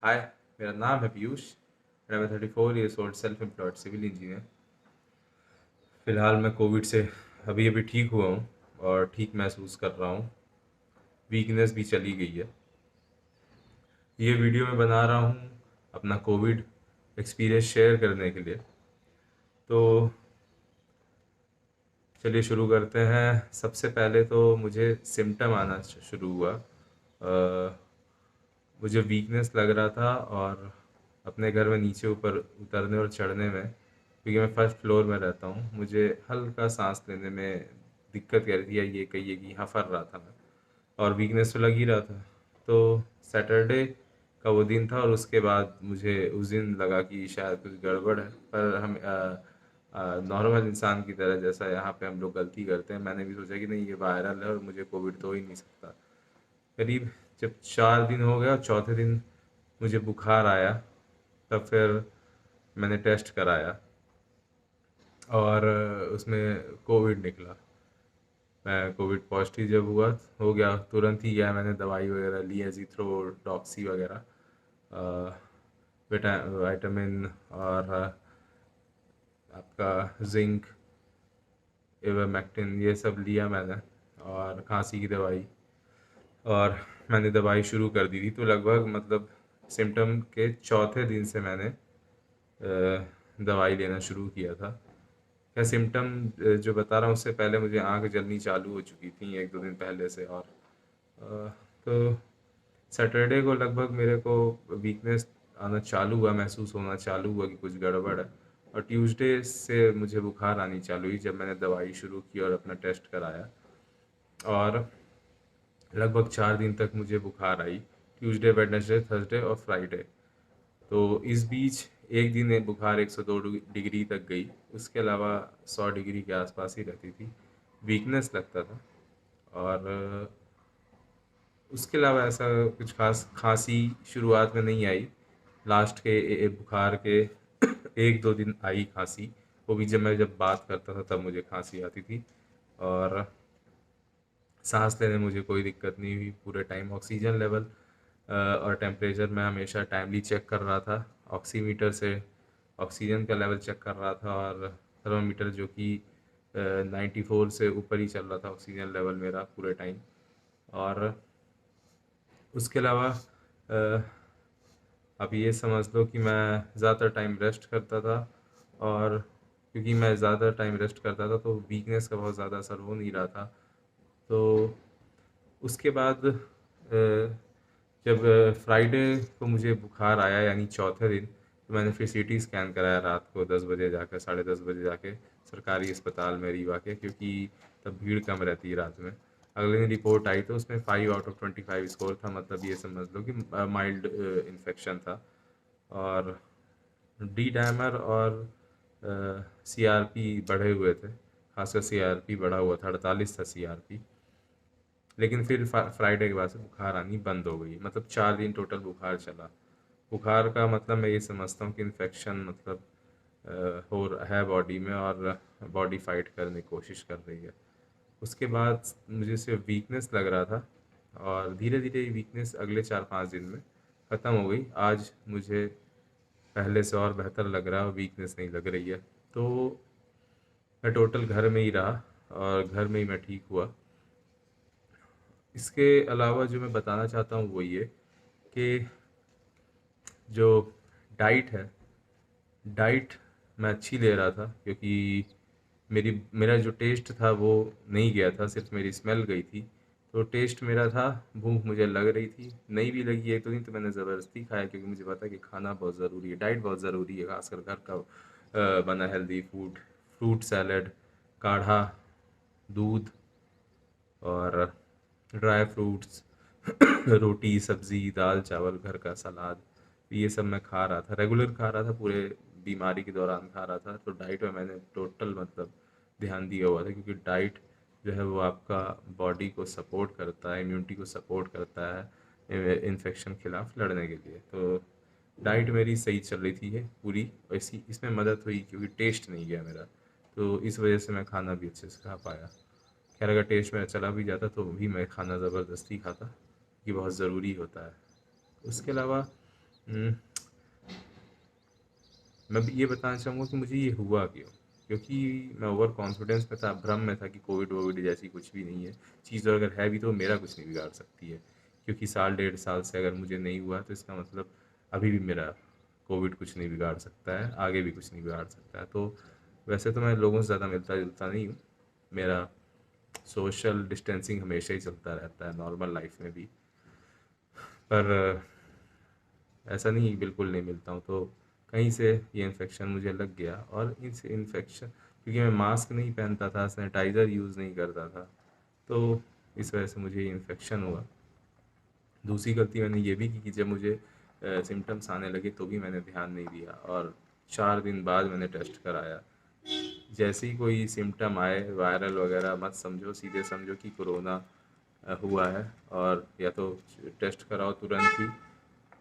हाय, मेरा नाम है पीयूष एंड मैं 34 years old self employed civil engineer. फ़िलहाल मैं कोविड से अभी अभी ठीक हुआ हूँ और ठीक महसूस कर रहा हूँ। वीकनेस भी चली गई है। ये वीडियो मैं बना रहा हूँ अपना कोविड एक्सपीरियंस शेयर करने के लिए। तो चलिए शुरू करते हैं। सबसे पहले तो मुझे सिम्टम आना शुरू हुआ। मुझे वीकनेस लग रहा था और अपने घर में नीचे ऊपर उतरने और चढ़ने में, क्योंकि मैं फर्स्ट फ्लोर में रहता हूँ, मुझे हल्का सांस लेने में दिक्कत कर रही है। ये कहिए कि हफर रहा था मैं, और वीकनेस तो लग ही रहा था। तो सैटरडे का वो दिन था और उसके बाद मुझे उस दिन लगा कि शायद कुछ गड़बड़ है। पर हम नॉर्मल इंसान की तरह, जैसा यहाँ पे हम लोग गलती करते हैं, मैंने भी सोचा कि नहीं, ये वायरल है और मुझे कोविड तो हो ही नहीं सकता। करीब जब 4 दिन हो गया और चौथे दिन मुझे बुखार आया, तब फिर मैंने टेस्ट कराया और उसमें कोविड निकला। मैं कोविड पॉजिटिव जब हुआ हो गया, तुरंत ही गया, मैंने दवाई वगैरह ली, एजिथ्रोडॉक्सी वगैरह, विटामिन और आपका जिंक, इवर्मेक्टिन, ये सब लिया मैंने, और खांसी की दवाई। और मैंने दवाई शुरू कर दी थी। तो लगभग मतलब सिम्टम के चौथे दिन से मैंने दवाई लेना शुरू किया था। क्या सिम्टम जो बता रहा हूँ, उससे पहले मुझे आँख जलनी चालू हो चुकी थी 1-2 दिन पहले से। और तो सैटरडे को लगभग मेरे को वीकनेस आना चालू हुआ, महसूस होना चालू हुआ कि कुछ गड़बड़ है। और ट्यूसडे से मुझे बुखार आनी चालू हुई, जब मैंने दवाई शुरू की और अपना टेस्ट कराया। और लगभग 4 दिन तक मुझे बुखार आई, ट्यूसडे, वेडनेसडे, थर्सडे और फ्राइडे। तो इस बीच एक दिन बुखार 102 डिग्री तक गई। उसके अलावा 100 डिग्री के आसपास ही रहती थी, वीकनेस लगता था। और उसके अलावा ऐसा कुछ खास खांसी शुरुआत में नहीं आई। लास्ट के बुखार के 1-2 दिन आई खांसी। वो भी जब बात करता था तब मुझे खांसी आती थी। और सांस लेने में मुझे कोई दिक्कत नहीं हुई पूरे टाइम। ऑक्सीजन लेवल और टेम्परेचर मैं हमेशा टाइमली चेक कर रहा था। ऑक्सीमीटर से ऑक्सीजन का लेवल चेक कर रहा था, और थर्मामीटर जो कि 94 से ऊपर ही चल रहा था ऑक्सीजन लेवल मेरा पूरे टाइम। और उसके अलावा आप ये समझ लो कि मैं ज़्यादा टाइम रेस्ट करता था। और क्योंकि मैं ज़्यादा टाइम रेस्ट करता था तो वीकनेस का बहुत ज़्यादा असर हो नहीं रहा था। तो उसके बाद जब फ्राइडे को मुझे बुखार आया, यानी चौथे दिन, तो मैंने फिर सीटी स्कैन कराया रात को 10 बजे जाकर, 10:30 बजे जाके, सरकारी अस्पताल में रीवा के, क्योंकि तब भीड़ कम रहती है रात में। अगले दिन रिपोर्ट आई तो उसमें 5/25 स्कोर था। मतलब ये समझ लो कि माइल्ड इन्फेक्शन था। और डी डायमर और सीआरपी बढ़े हुए थे। खासकर सीआरपी बढ़ा हुआ था, 48 था सीआरपी। लेकिन फिर फ्राइडे के बाद से बुखार आनी बंद हो गई। मतलब 4 दिन टोटल बुखार चला। बुखार का मतलब मैं ये समझता हूँ कि इन्फेक्शन मतलब है बॉडी में, और बॉडी फाइट करने की कोशिश कर रही है। उसके बाद मुझे सिर्फ वीकनेस लग रहा था, और धीरे धीरे वीकनेस अगले 4-5 दिन में ख़त्म हो गई। आज मुझे पहले से और बेहतर लग रहा है और वीकनेस नहीं लग रही है। तो मैं टोटल घर में ही रहा और घर में ही मैं ठीक हुआ। इसके अलावा जो मैं बताना चाहता हूँ वो ये कि जो डाइट है, डाइट मैं अच्छी ले रहा था, क्योंकि मेरा जो टेस्ट था वो नहीं गया था, सिर्फ मेरी स्मेल गई थी। तो टेस्ट मेरा था, भूख मुझे लग रही थी, नहीं भी लगी 1-2 दिन तो मैंने ज़बरदस्ती खाया, क्योंकि मुझे पता है कि खाना बहुत ज़रूरी है, डाइट बहुत ज़रूरी है, खासकर घर का बना हेल्दी फूड, फ्रूट सैलड, काढ़ा, दूध और ड्राई फ्रूट्स, रोटी, सब्ज़ी, दाल, चावल, घर का सलाद, ये सब मैं खा रहा था, रेगुलर खा रहा था, पूरे बीमारी के दौरान खा रहा था। तो डाइट में मैंने टोटल मतलब ध्यान दिया हुआ था, क्योंकि डाइट जो है वो आपका बॉडी को सपोर्ट करता है, इम्यूनिटी को सपोर्ट करता है इन्फेक्शन के खिलाफ लड़ने के लिए। तो डाइट मेरी सही चल रही थी, है पूरी। वैसी इसमें मदद हुई क्योंकि टेस्ट नहीं गया मेरा, तो इस वजह से मैं खाना भी अच्छे से खा पाया। खैर, अगर टेस्ट मेरा चला भी जाता तो भी मैं खाना ज़बरदस्ती खाता, कि बहुत ज़रूरी होता है। उसके अलावा उम, मैं भी ये बताना चाहूँगा कि मुझे ये हुआ क्यों? क्योंकि मैं ओवर कॉन्फिडेंस में था, भ्रम में था कि कोविड-वोविड जैसी कुछ भी नहीं है। चीज़ अगर है भी तो मेरा कुछ नहीं बिगाड़ सकती है। क्योंकि साल डेढ़ साल से अगर मुझे नहीं हुआ तो इसका मतलब अभी भी मेरा कोविड कुछ नहीं बिगाड़ सकता है, आगे भी कुछ नहीं बिगाड़ सकता है। तो वैसे तो मैं लोगों से ज़्यादा मिलता-जुलता नहीं हूँ। मेरा सोशल डिस्टेंसिंग हमेशा ही चलता रहता है नॉर्मल लाइफ में भी। पर ऐसा नहीं कि बिल्कुल नहीं मिलता हूँ, तो कहीं से ये इन्फेक्शन मुझे लग गया और इस इन्फेक्शन क्योंकि मैं मास्क नहीं पहनता था, सैनिटाइज़र यूज़ नहीं करता था, तो इस वजह से मुझे ये इन्फेक्शन हुआ। दूसरी गलती मैंने ये भी की कि जब मुझे सिम्पटम्स आने लगे तो भी मैंने ध्यान नहीं दिया और 4 दिन बाद मैंने टेस्ट कराया। जैसे ही कोई सिम्पटम आए वायरल वगैरह मत समझो, सीधे समझो कि कोरोना हुआ है और या तो टेस्ट कराओ तुरंत ही।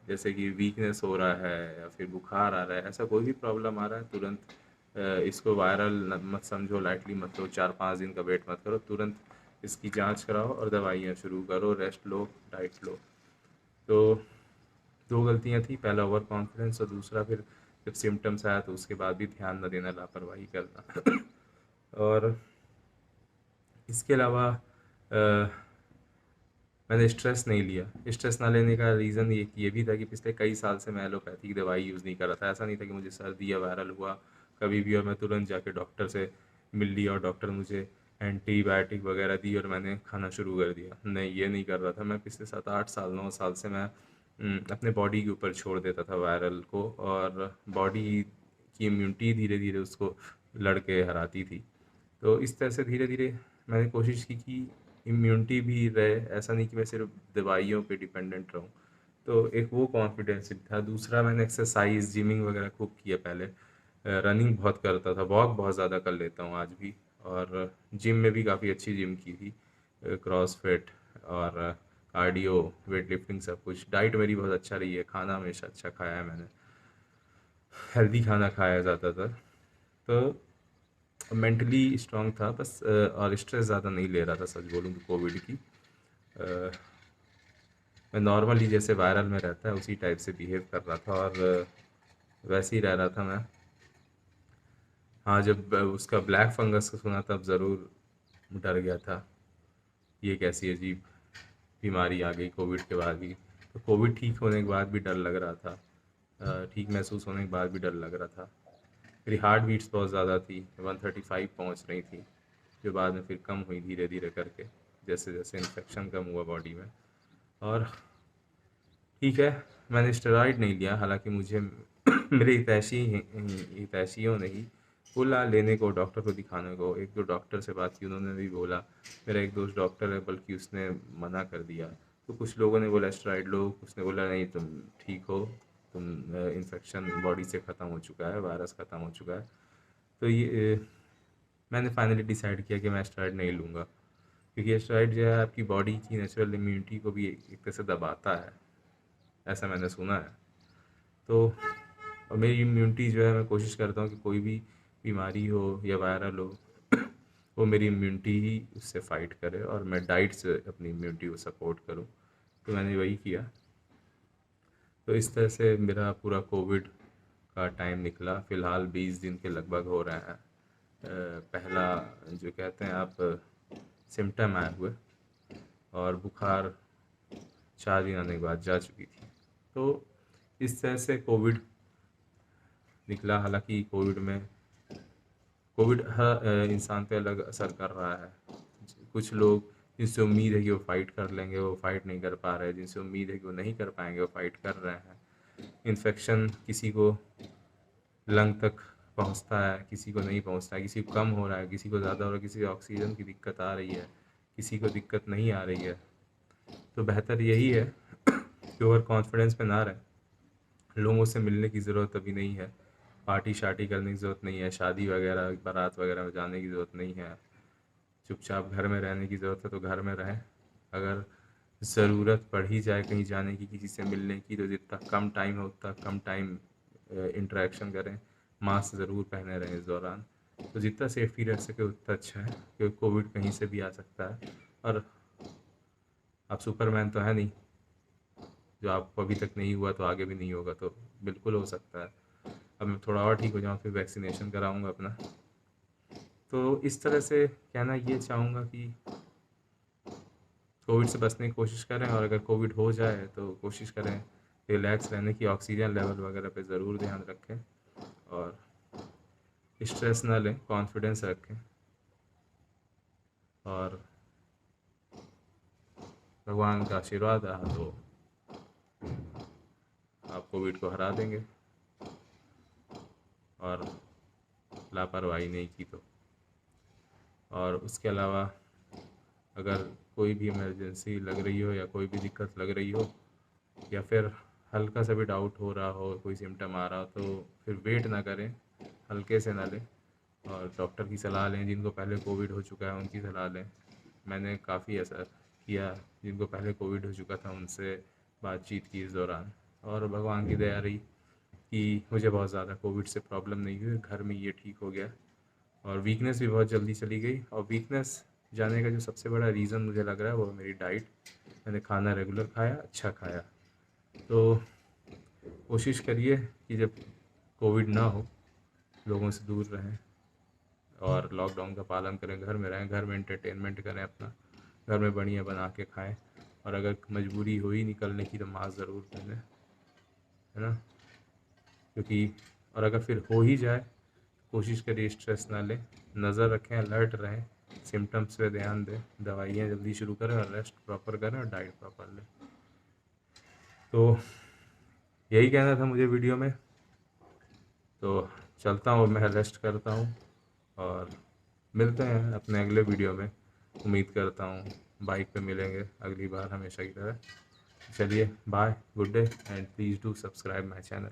जैसे कि वीकनेस हो रहा है या फिर बुखार आ रहा है, ऐसा कोई भी प्रॉब्लम आ रहा है तुरंत इसको वायरल मत समझो, लाइटली मत लो, 4-5 दिन का वेट मत करो, तुरंत इसकी जांच कराओ और दवाइयाँ शुरू करो, रेस्ट लो, डाइट लो। तो 2 गलतियाँ थी, पहला ओवर कॉन्फिडेंस और दूसरा फिर जब सिम्पटम्स आया तो उसके बाद भी ध्यान न देना, लापरवाही करना। और इसके अलावा मैंने स्ट्रेस नहीं लिया। स्ट्रेस ना लेने का रीज़न ये भी था कि पिछले कई साल से मैं एलोपैथिक दवाई यूज़ नहीं कर रहा था। ऐसा नहीं था कि मुझे सर्दी या वायरल हुआ कभी भी और मैं तुरंत जाके डॉक्टर से मिल लिया और डॉक्टर मुझे एंटीबायोटिक वगैरह दी और मैंने खाना शुरू कर दिया। नहीं, ये नहीं कर रहा था। मैं पिछले 7-8 साल 9 साल से मैं अपने बॉडी के ऊपर छोड़ देता था वायरल को और बॉडी की इम्यूनिटी धीरे-धीरे उसको लड़ के हराती थी। तो इस तरह से धीरे-धीरे मैंने कोशिश की कि इम्यूनिटी भी रहे, ऐसा नहीं कि मैं सिर्फ़ दवाइयों पे डिपेंडेंट रहूँ। तो एक वो कॉन्फिडेंस था। दूसरा मैंने एक्सरसाइज़, जिमिंग वगैरह खूब किया पहले। रनिंग बहुत करता था, वॉक बहुत ज़्यादा कर लेता हूँ आज भी और जिम में भी काफ़ी अच्छी जिम की थी। क्रॉसफिट और कार्डियो, वेट लिफ्टिंग सब कुछ। डाइट मेरी बहुत अच्छा रही है, खाना हमेशा अच्छा खाया है मैंने। हेल्दी खाना खाया ज़्यादातर। तो मेंटली स्ट्रांग था बस और स्ट्रेस ज़्यादा नहीं ले रहा था सच बोलूँ तो कोविड की। अ, मैं नॉर्मली जैसे वायरल में रहता है उसी टाइप से बिहेव कर रहा था और वैसे ही रह रहा था मैं। हाँ, जब उसका ब्लैक फंगस का सुना तब ज़रूर डर गया था। ये कैसी अजीब बीमारी आ गई कोविड के बाद भी। तो कोविड ठीक होने के बाद भी डर लग रहा था। ठीक महसूस होने के बाद भी डर लग रहा था। मेरी हार्ट बीट्स बहुत ज़्यादा थी, 135 पहुंच रही थी, जो बाद में फिर कम हुई धीरे-धीरे करके, जैसे-जैसे इन्फेक्शन कम हुआ बॉडी में। और ठीक है, मैंने स्टेरॉइड नहीं लिया, हालाँकि मुझे मेरे हितैषियों ने ही बोला लेने को, डॉक्टर को दिखाने को। 1-2 डॉक्टर से बात की, उन्होंने भी बोला। मेरा एक दोस्त डॉक्टर है, बल्कि उसने मना कर दिया। तो कुछ लोगों ने बोला स्टेरॉइड लो, कुछ ने बोला नहीं तुम ठीक हो, तुम इन्फेक्शन बॉडी से ख़त्म हो चुका है, वायरस ख़त्म हो चुका है। तो मैंने फाइनली डिसाइड किया कि मैं स्टेरॉइड नहीं लूँगा, क्योंकि स्टेरॉइड जो है आपकी बॉडी की नेचुरल इम्यूनिटी को भी एक तरह से दबाता है, ऐसा मैंने सुना है। तो और मेरी इम्यूनिटी जो है, मैं कोशिश करता हूँ कि कोई भी बीमारी हो या वायरल हो, वो मेरी इम्यूनिटी ही उससे फ़ाइट करे और मैं डाइट से अपनी इम्यूनिटी को सपोर्ट करूँ। तो मैंने वही किया। तो इस तरह से मेरा पूरा कोविड का टाइम निकला। फ़िलहाल 20 दिन के लगभग हो रहे हैं। पहला जो कहते हैं आप सिम्पटम आए हुए और बुखार 4 दिन आने के बाद जा चुकी थी। तो इस तरह से कोविड निकला। हालाँकि कोविड हर इंसान पे अलग असर कर रहा है। कुछ लोग जिनसे उम्मीद है कि वो फ़ाइट कर लेंगे, वो फ़ाइट नहीं कर पा रहे। जिनसे उम्मीद है कि वो नहीं कर पाएँगे, वो फ़ाइट कर रहे हैं। इन्फेक्शन किसी को लंग तक पहुँचता है, किसी को नहीं पहुँचता है, किसी को कम हो रहा है, किसी को ज़्यादा हो रहा है, किसी को ऑक्सीजन की दिक्कत आ रही है, किसी को दिक्कत नहीं आ रही है। तो बेहतर यही है कि ओवर कॉन्फिडेंस में ना रहें। लोगों से मिलने की ज़रूरत अभी नहीं है, पार्टी-शार्टी करने की ज़रूरत नहीं है, शादी वगैरह, बारात वगैरह में जाने की ज़रूरत नहीं है। चुपचाप घर में रहने की ज़रूरत है तो घर में रहें। अगर ज़रूरत पड़ ही जाए कहीं जाने की, किसी से मिलने की, तो जितना कम टाइम हो उतना कम टाइम इंटरेक्शन करें। मास्क ज़रूर पहने रहें इस दौरान। तो जितना सेफ्टी रह सके उतना अच्छा है, क्योंकि कोविड कहीं से भी आ सकता है और आप सुपरमैन तो हैं नहीं, जो आपको अभी तक नहीं हुआ तो आगे भी नहीं होगा, तो बिल्कुल हो सकता है। अब मैं थोड़ा और ठीक हो जाऊँ फिर वैक्सीनेशन कराऊँगा अपना। तो इस तरह से कहना ये चाहूँगा कि कोविड से बचने की कोशिश करें, और अगर कोविड हो जाए तो कोशिश करें रिलैक्स रहने की, ऑक्सीजन लेवल वगैरह पे ज़रूर ध्यान रखें, और स्ट्रेस ना लें, कॉन्फिडेंस रखें, और भगवान का आशीर्वाद रहा तो आप कोविड को हरा देंगे, और लापरवाही नहीं की तो। और उसके अलावा अगर कोई भी इमरजेंसी लग रही हो, या कोई भी दिक्कत लग रही हो, या फिर हल्का सा भी डाउट हो रहा हो, कोई सिम्टम आ रहा हो, तो फिर वेट ना करें, हल्के से ना लें, और डॉक्टर की सलाह लें। जिनको पहले कोविड हो चुका है उनकी सलाह लें। मैंने काफ़ी ऐसा किया, जिनको पहले कोविड हो चुका था उनसे बातचीत की इस दौरान, और भगवान की दया रही कि मुझे बहुत ज़्यादा कोविड से प्रॉब्लम नहीं हुई, घर में ये ठीक हो गया, और वीकनेस भी बहुत जल्दी चली गई। और वीकनेस जाने का जो सबसे बड़ा रीज़न मुझे लग रहा है वो मेरी डाइट। मैंने खाना रेगुलर खाया, अच्छा खाया। तो कोशिश करिए कि जब कोविड ना हो, लोगों से दूर रहें, और लॉकडाउन का पालन करें, घर में रहें, घर में एंटरटेनमेंट करें अपना, घर में बढ़िया बना के खाएं, और अगर मजबूरी हुई निकलने की तो मास्क ज़रूर पहनें, है ना। क्योंकि और अगर फिर हो ही जाए, कोशिश करिए स्ट्रेस ना लें, नज़र रखें, अलर्ट रहें, सिम्टम्स पे ध्यान दें, दवाइयाँ जल्दी शुरू करें, और रेस्ट प्रॉपर करें, और डाइट प्रॉपर लें। तो यही कहना था मुझे वीडियो में। तो चलता हूँ, मैं रेस्ट करता हूँ, और मिलते हैं अपने अगले वीडियो में। उम्मीद करता हूँ बाइक पे मिलेंगे अगली बार, हमेशा की तरह। चलिए bye, good day, and please do subscribe my channel.